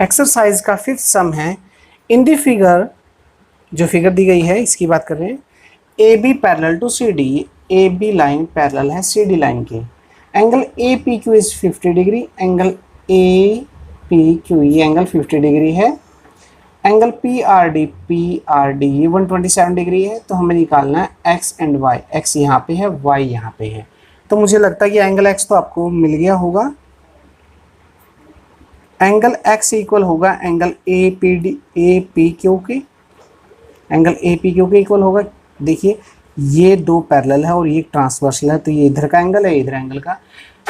Exercise का fifth सम है। इन दी figure, जो फिगर दी गई है इसकी बात कर रहे हैं। A B parallel to C D, A B line parallel है सी डी लाइन के। Angle A P Q is 50 degree, angle A P Q ये एंगल 50 डिग्री है। एंगल पी आर डी ये 127 डिग्री है। तो हमें निकालना है एक्स एंड वाई। एक्स यहाँ पे है, वाई यहाँ पे है। तो मुझे लगता है कि एंगल एक्स तो आपको मिल गया होगा। एंगल एक्स इक्वल होगा एंगल ए पी क्यू के। एंगल ए पी क्यू के इक्वल होगा। देखिए ये दो पैरेलल है और ये ट्रांसवर्सल है, तो ये इधर का एंगल है, इधर एंगल का,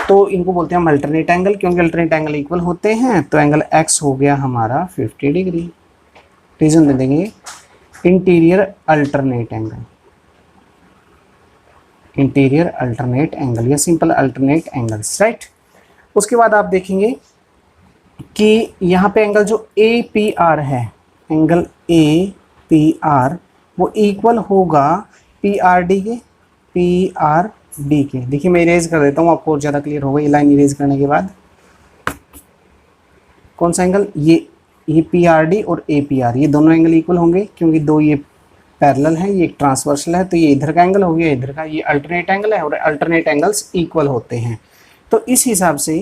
तो इनको बोलते हैं हम अल्टरनेट एंगल, क्योंकि अल्टरनेट एंगल इक्वल होते हैं। तो एंगल एक्स हो गया हमारा 50 डिग्री। रीजन दे देंगे interior alternate angle, interior alternate angle या सिंपल अल्टरनेट एंगल्स, राइट। उसके बाद आप देखेंगे कि यहाँ पे एंगल जो ए पी आर है, एंगल ए पी आर वो इक्वल होगा पी आर डी के, पी आर डी के। देखिए मैं इरेज कर देता हूँ, आपको और ज़्यादा क्लियर होगा ये लाइन इरेज करने के बाद। कौन सा एंगल? ये पी आर डी और ए पी आर, ये दोनों एंगल इक्वल होंगे क्योंकि दो ये पैरेलल है, ये एक ट्रांसवर्सल है, तो ये इधर का एंगल हो गया, इधर का। ये अल्टरनेट एंगल है और अल्टरनेट एंगल्स इक्वल होते हैं। तो इस हिसाब से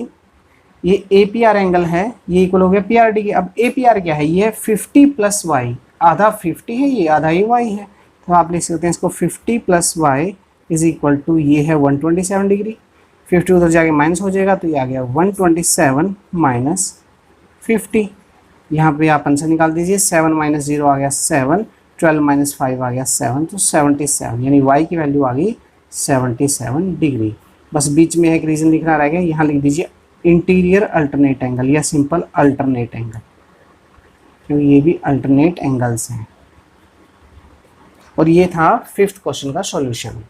ये ए पी आर एंगल है, ये इक्वल हो गया पी आर डी के। अब ए पी आर क्या है? ये है 50 प्लस वाई, आधा 50 है, ये आधा ही वाई है। तो आप लिख सकते हैं इसको 50 plus Y is equal to, ये है 127 डिग्री। 50 उधर जाके माइनस हो जाएगा, तो ये आ गया 127 माइनस 50। यहाँ पे आप आंसर निकाल दीजिए। 7 माइनस 0 आ गया 7, 12 माइनस 5 आ गया 7, तो 77, यानी y की वैल्यू आ गई 77 डिग्री। बस बीच में एक रीजन लिखना रह गया, यहाँ लिख दीजिए इंटीरियर अल्टरनेट एंगल या सिंपल अल्टरनेट एंगल, क्योंकि ये भी अल्टरनेट एंगल्स हैं। और ये था फिफ्थ क्वेश्चन का सॉल्यूशन।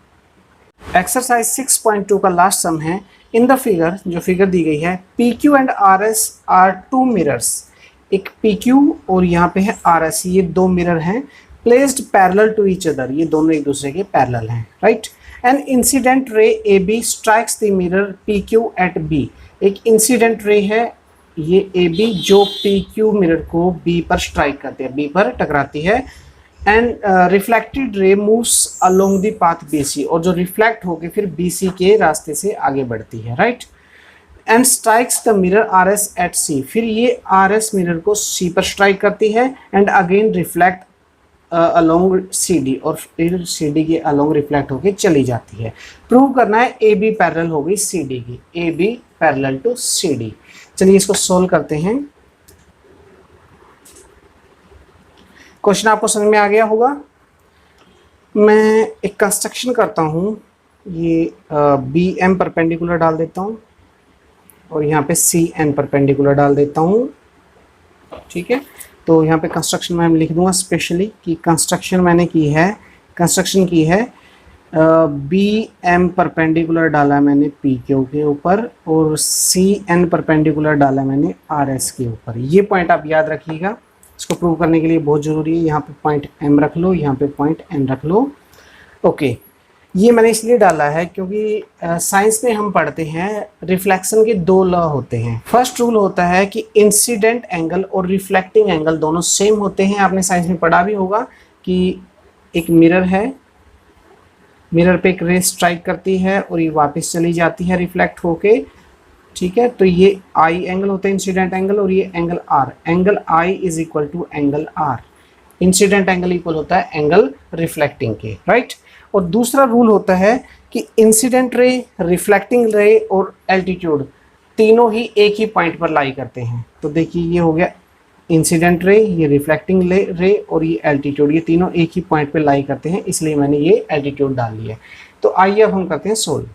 एक्सरसाइज 6.2 का लास्ट सम है। इन द फिगर, जो फिगर दी गई है, P Q and R S are two mirrors. एक पी क्यू और यहाँ पे है आर एस, ये दो मिरर हैं, placed parallel to each other, ये दोनों एक दूसरे के पैरेलल हैं, right. An incident ray A B strikes the mirror P Q at B. एक इंसिडेंट रे है ये ए बी, जो पी क्यू मिरर को बी पर स्ट्राइक करती है, बी पर टकराती है। And reflected ray moves along the path B C, और जो रिफ्लेक्ट होकर फिर बी सी के रास्ते से आगे बढ़ती है, right. And strikes the mirror R S at C, फिर ये आर एस मिरर को सी पर स्ट्राइक करती है। And again reflect along C D, और फिर सी डी के अलोंग रिफ्लेक्ट होकर चली जाती है। प्रूव करना है ए बी पैरेलल हो गई सी डी की, A B parallel to C D. चलिए इसको सोल्व करते हैं। क्वेश्चन आपको समझ में आ गया होगा। मैं एक कंस्ट्रक्शन करता हूँ, ये बी एम परपेंडिकुलर डाल देता हूँ और यहाँ पे सी एन परपेंडिकुलर डाल देता हूँ, ठीक है। तो यहाँ पे कंस्ट्रक्शन मैं लिख दूंगा स्पेशली कि कंस्ट्रक्शन मैंने की है, कंस्ट्रक्शन की है बी एम परपेंडिकुलर डाला मैंने पी क्यू के ऊपर, और सी एन परपेंडिकुलर डाला मैंने आर एस के ऊपर। ये पॉइंट आप याद रखिएगा, इसको प्रूव करने के लिए बहुत ज़रूरी है। यहाँ पे पॉइंट एम रख लो, यहाँ पे पॉइंट एन रख लो, ओके। ये मैंने इसलिए डाला है क्योंकि साइंस में हम पढ़ते हैं रिफ्लेक्शन के दो लॉ होते हैं। फर्स्ट रूल होता है कि इंसिडेंट एंगल और रिफ्लेक्टिंग एंगल दोनों सेम होते हैं। आपने साइंस में पढ़ा भी होगा कि एक मिरर है, मिरर पे एक रे स्ट्राइक करती है और ये वापस चली जाती है रिफ्लेक्ट होके, ठीक है। तो ये आई एंगल होता है इंसिडेंट एंगल, और ये angle R, angle I is equal to angle R. Incident angle equal होता है एंगल रिफ्लेक्टिंग के, राइट। और दूसरा रूल होता है कि इंसिडेंट रे, रिफ्लेक्टिंग रे और एल्टीट्यूड तीनों ही एक ही पॉइंट पर लाई करते हैं। तो देखिए ये हो गया इंसिडेंट रे, ये रिफ्लेक्टिंग रे और ये एल्टीट्यूड, ये तीनों एक ही पॉइंट पर लाई करते हैं, इसलिए मैंने ये एल्टीट्यूड डाल लिया है। तो आइए अब हम करते हैं सोल्व।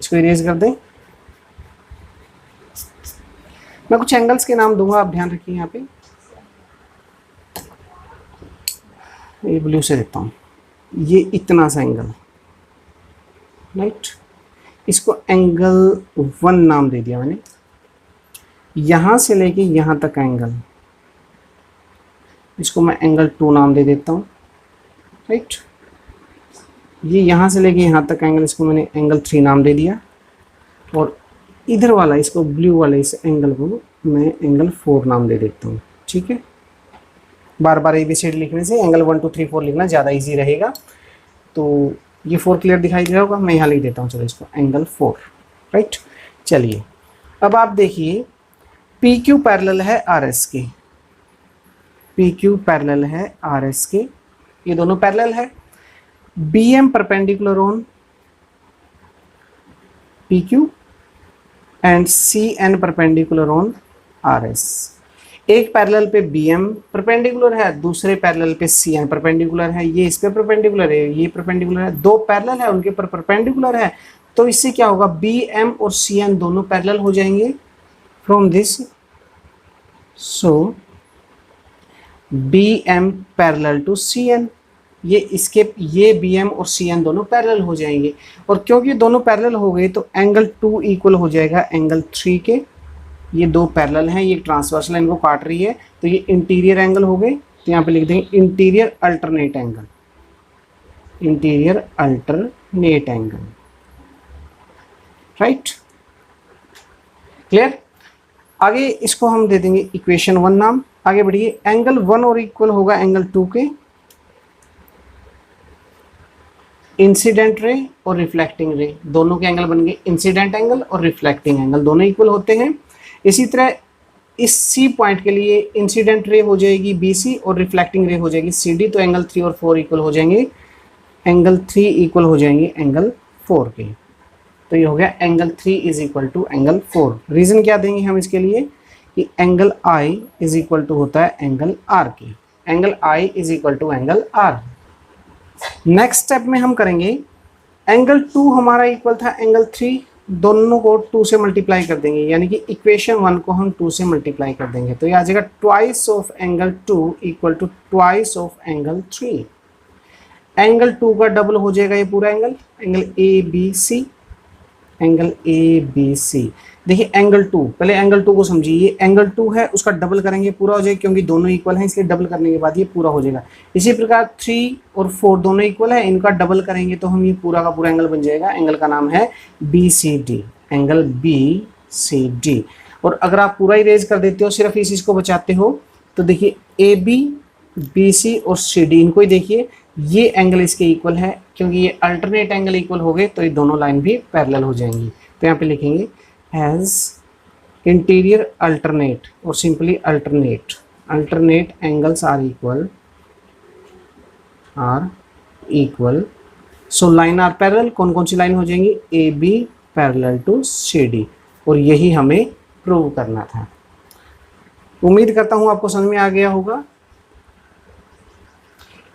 इसको इरेज कर दें। मैं कुछ एंगल्स के नाम दूंगा, आप ध्यान रखिए। यहाँ पे ये ब्लू से देता हूँ, ये इतना सा एंगल, राइट। इसको एंगल 1 नाम दे दिया मैंने। यहाँ से लेके यहाँ तक का एंगल, इसको मैं एंगल 2 नाम दे देता हूँ, राइट। ये यहाँ से लेके यहाँ तक का एंगल, इसको मैंने एंगल 3 नाम दे दिया। और इधर वाला, इसको ब्लू वाले इस एंगल को मैं एंगल 4 नाम दे देता हूँ, ठीक है। बार बार ABCD लिखने से एंगल 1 2 3 4 लिखना ज़्यादा इजी रहेगा। तो ये 4 क्लियर दिखाई दे रहा होगा, मैं यहाँ लिख देता हूँ, चलो इसको एंगल 4, राइट। चलिए अब आप देखिए PQ पैरेलल है RS के, PQ पैरेलल है RS के, ये दोनों पैरेलल है। BM perpendicular on PQ and CN perpendicular on RS। एक पैरेलल पे BM परपेंडिकुलर है, दूसरे पैरेलल पे CN परपेंडिकुलर है, ये इस पे परपेंडिकुलर है, ये परपेंडिकुलर है, दो पैरेलल है उनके पर परपेंडिकुलर है। तो इससे क्या होगा, BM और CN दोनों पैरेलल हो जाएंगे from this. So BM parallel to CN, ये BM और CN दोनों पैरेलल हो जाएंगे। और क्योंकि दोनों पैरेलल हो गए तो एंगल 2 इक्वल हो जाएगा एंगल 3 के। ये दो पैरेलल हैं, ये ट्रांसवर्सल इनको काट रही है, तो ये इंटीरियर एंगल हो गए। तो यहाँ पे लिख देंगे interior alternate angle, interior alternate angle, right, clear. आगे इसको हम दे देंगे इक्वेशन 1 नाम। आगे बढ़िए, एंगल 1 और इक्वल होगा एंगल 2 के, इंसिडेंट रे और रिफ्लेक्टिंग रे दोनों के एंगल बन गए इंसिडेंट एंगल और रिफ्लेक्टिंग एंगल, दोनों इक्वल होते हैं। इसी तरह इस C पॉइंट के लिए इंसिडेंट रे हो जाएगी BC और रिफ्लेक्टिंग रे हो जाएगी CD, तो एंगल 3 और 4 इक्वल हो जाएंगे, एंगल 3 इक्वल हो जाएंगे एंगल 4 के। तो ये हो गया angle 3 is equal to angle 4। Reason क्या देंगे हम इसके लिए कि angle I is equal to होता है एंगल R के, angle I is equal to angle R। Next step में हम करेंगे एंगल 2 हमारा इक्वल था एंगल 3, दोनों को 2 से मल्टीप्लाई कर देंगे, यानी कि इक्वेशन 1 को हम 2 से मल्टीप्लाई कर देंगे। तो ये आ जाएगा twice of angle 2 equal to twice of angle 3। Angle 2 का डबल हो जाएगा ये पूरा angle, angle ABC, angle ABC। देखिए एंगल 2, पहले एंगल 2 को समझिए, ये एंगल 2 है उसका डबल करेंगे पूरा हो जाएगा, क्योंकि दोनों इक्वल हैं इसलिए डबल करने के बाद ये पूरा हो जाएगा। इसी प्रकार 3 और 4 दोनों इक्वल है, इनका डबल करेंगे तो हम ये पूरा का पूरा एंगल बन जाएगा, एंगल का नाम है BCD, एंगल BCD। और अगर आप पूरा इरेज कर देते हो, सिर्फ इस चीज़ को बचाते हो, तो देखिए AB, BC और CD इनको ही देखिए, ये एंगल इसके इक्वल है, क्योंकि ये अल्टरनेट एंगल इक्वल हो गए तो ये दोनों लाइन भी पैरेलल हो जाएंगी। तो यहाँ पे लिखेंगे एज इंटीरियर अल्टरनेट और simply alternate, alternate angles are equal. So line are parallel, कौन कौन सी लाइन हो जाएंगी, AB पैरेलल टू CD, और यही हमें प्रूव करना था। उम्मीद करता हूँ आपको समझ में आ गया होगा।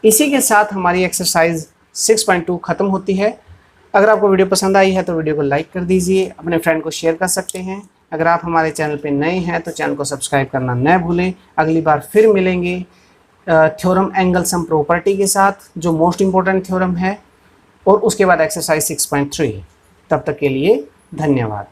इसी के साथ हमारी एक्सरसाइज 6.2 खत्म होती है। अगर आपको वीडियो पसंद आई है तो वीडियो को लाइक कर दीजिए, अपने फ्रेंड को शेयर कर सकते हैं। अगर आप हमारे चैनल पे नए हैं तो चैनल को सब्सक्राइब करना न भूलें। अगली बार फिर मिलेंगे थ्योरम एंगल सम प्रॉपर्टी के साथ, जो मोस्ट इम्पोर्टेंट थ्योरम है, और उसके बाद एक्सरसाइज 6.3। तब तक के लिए धन्यवाद।